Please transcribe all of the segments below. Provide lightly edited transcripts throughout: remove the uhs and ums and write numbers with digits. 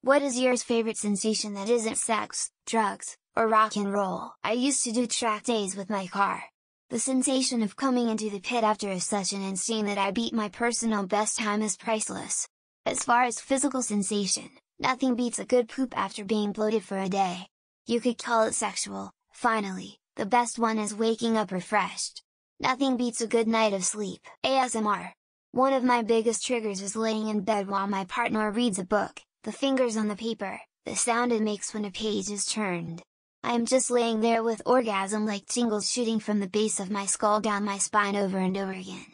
What is your favorite sensation that isn't sex, drugs, or rock and roll? I used to do track days with my car. The sensation of coming into the pit after a session and seeing that I beat my personal best time is priceless. As far as physical sensation, nothing beats a good poop after being bloated for a day. You could call it sexual. Finally, the best one is waking up refreshed. Nothing beats a good night of sleep. ASMR. One of my biggest triggers is laying in bed while my partner reads a book, the fingers on the paper, the sound it makes when a page is turned. I am just laying there with orgasm-like tingles shooting from the base of my skull down my spine over and over again.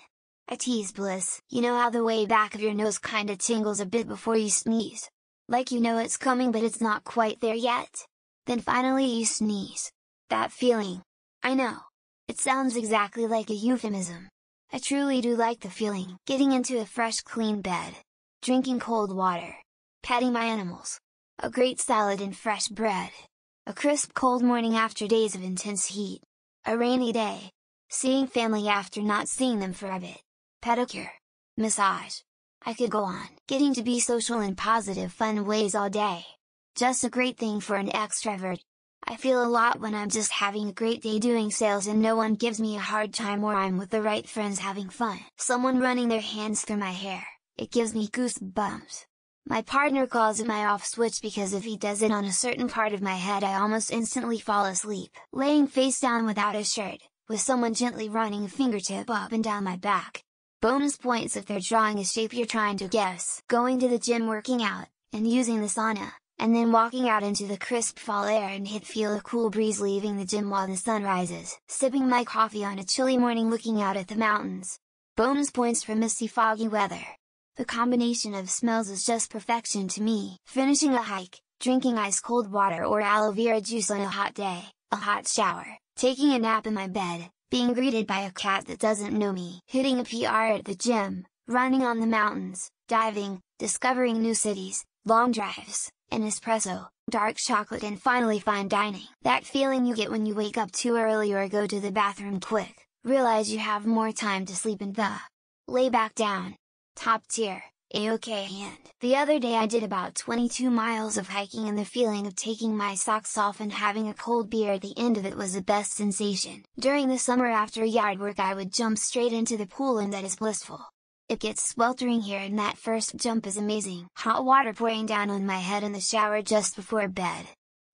I tease bliss. You know how the way back of your nose kinda tingles a bit before you sneeze? Like you know it's coming but it's not quite there yet? Then finally you sneeze. That feeling. I know. It sounds exactly like a euphemism. I truly do like the feeling. Getting into a fresh clean bed. Drinking cold water. Petting my animals. A great salad and fresh bread. A crisp cold morning after days of intense heat. A rainy day. Seeing family after not seeing them for a bit. Pedicure. Massage. I could go on. Getting to be social in positive fun ways all day. Just a great thing for an extrovert. I feel a lot when I'm just having a great day doing sales and no one gives me a hard time, or I'm with the right friends having fun. Someone running their hands through my hair. It gives me goosebumps. My partner calls it my off switch because if he does it on a certain part of my head I almost instantly fall asleep. Laying face down without a shirt, with someone gently running a fingertip up and down my back. Bonus points if they're drawing a shape you're trying to guess. Going to the gym, working out, and using the sauna, and then walking out into the crisp fall air and feel a cool breeze leaving the gym while the sun rises. Sipping my coffee on a chilly morning looking out at the mountains. Bonus points for misty foggy weather. The combination of smells is just perfection to me. Finishing a hike, drinking ice cold water or aloe vera juice on a hot day, a hot shower, taking a nap in my bed, being greeted by a cat that doesn't know me, hitting a PR at the gym, running on the mountains, diving, discovering new cities, long drives, an espresso, dark chocolate, and finally fine dining. That feeling you get when you wake up too early or go to the bathroom quick, realize you have more time to sleep and lay back down. Top tier, A-OK hand. The other day I did about 22 miles of hiking and the feeling of taking my socks off and having a cold beer at the end of it was the best sensation. During the summer after yard work I would jump straight into the pool and that is blissful. It gets sweltering here and that first jump is amazing. Hot water pouring down on my head in the shower just before bed.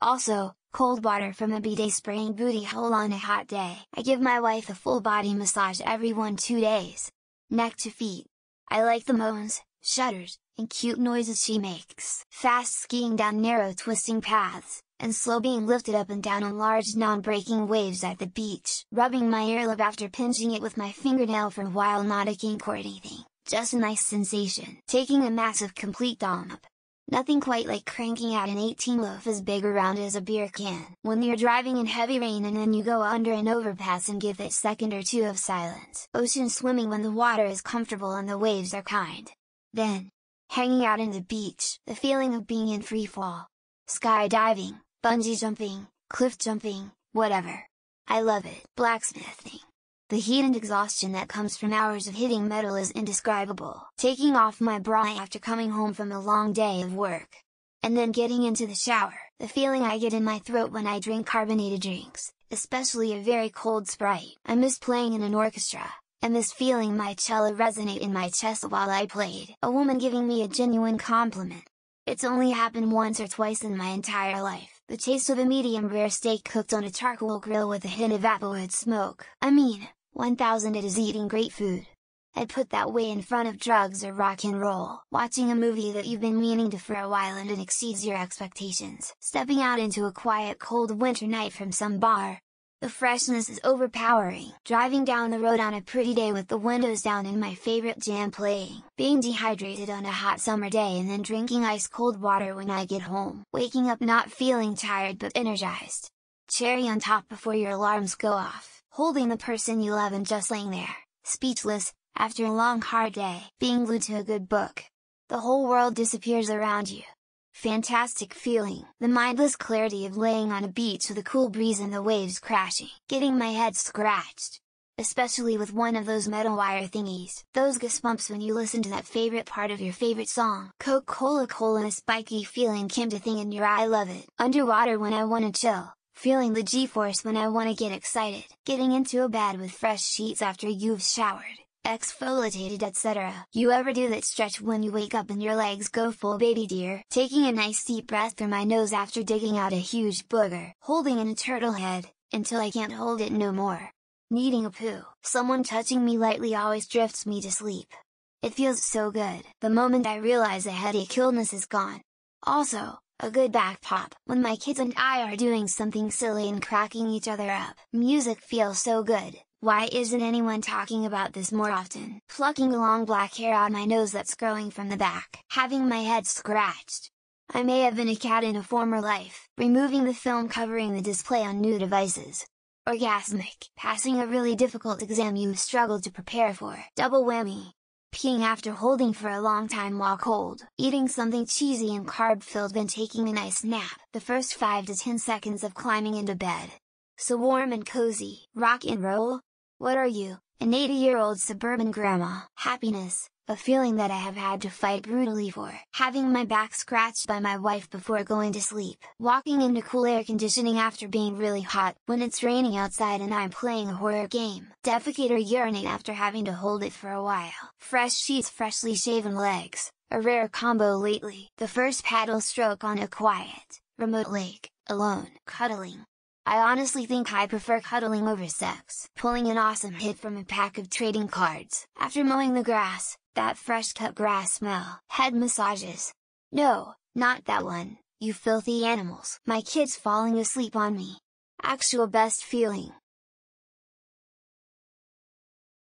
Also, cold water from a bidet spraying booty hole on a hot day. I give my wife a full body massage every 1-2 days. Neck to feet. I like the moans, shudders, and cute noises she makes. Fast skiing down narrow twisting paths, and slow being lifted up and down on large non-breaking waves at the beach. Rubbing my earlobe after pinching it with my fingernail for a while, not a kink or anything, just a nice sensation. Taking a massive complete dump. Nothing quite like cranking out an 18 loaf as big around as a beer can. When you're driving in heavy rain and then you go under an overpass and give it second or two of silence. Ocean swimming when the water is comfortable and the waves are kind. Then, hanging out in the beach, the feeling of being in free fall. Skydiving, bungee jumping, cliff jumping, whatever. I love it. Blacksmithing. The heat and exhaustion that comes from hours of hitting metal is indescribable. Taking off my bra after coming home from a long day of work. And then getting into the shower. The feeling I get in my throat when I drink carbonated drinks, especially a very cold Sprite. I miss playing in an orchestra. I miss feeling my cello resonate in my chest while I played. A woman giving me a genuine compliment. It's only happened once or twice in my entire life. The taste of a medium rare steak cooked on a charcoal grill with a hint of applewood smoke. 1000 it is eating great food. I'd put that way in front of drugs or rock and roll. Watching a movie that you've been meaning to for a while and it exceeds your expectations. Stepping out into a quiet cold winter night from some bar. The freshness is overpowering. Driving down the road on a pretty day with the windows down and my favorite jam playing. Being dehydrated on a hot summer day and then drinking ice cold water when I get home. Waking up not feeling tired but energized. Cherry on top before your alarms go off. Holding the person you love and just laying there, speechless, after a long hard day. Being glued to a good book. The whole world disappears around you. Fantastic feeling. The mindless clarity of laying on a beach with a cool breeze and the waves crashing. Getting my head scratched. especially with one of those metal wire thingies. Those goosebumps when you listen to that favorite part of your favorite song. Coca-Cola cola, a spiky feeling came to thing in your eye, love it. Underwater when I wanna chill, feeling the G-force when I wanna get excited. Getting into a bed with fresh sheets after you've showered, exfoliated, etc. You ever do that stretch when you wake up and your legs go full baby deer? Taking a nice deep breath through my nose after digging out a huge booger. Holding in a turtle head, until I can't hold it no more. Needing a poo. Someone touching me lightly always drifts me to sleep. It feels so good. The moment I realize the headache illness is gone. Also, a good back pop. When my kids and I are doing something silly and cracking each other up. Music feels so good. Why isn't anyone talking about this more often? Plucking the long black hair out my nose that's growing from the back. Having my head scratched. I may have been a cat in a former life. Removing the film covering the display on new devices. Orgasmic. Passing a really difficult exam you struggled to prepare for. Double whammy. Peeing after holding for a long time while cold. Eating something cheesy and carb-filled, then taking a nice nap. The first 5 to 10 seconds of climbing into bed. So warm and cozy. Rock and roll? What are you, an 80-year-old suburban grandma? Happiness. A feeling that I have had to fight brutally for. Having my back scratched by my wife before going to sleep. Walking into cool air conditioning after being really hot, when it's raining outside and I'm playing a horror game. Defecate or urinate after having to hold it for a while. Fresh sheets, freshly shaven legs, a rare combo lately. The first paddle stroke on a quiet, remote lake, alone. Cuddling. I honestly think I prefer cuddling over sex. Pulling an awesome hit from a pack of trading cards. After mowing the grass, that fresh cut grass smell. Head massages. No, not that one, you filthy animals. My kids falling asleep on me. Actual best feeling.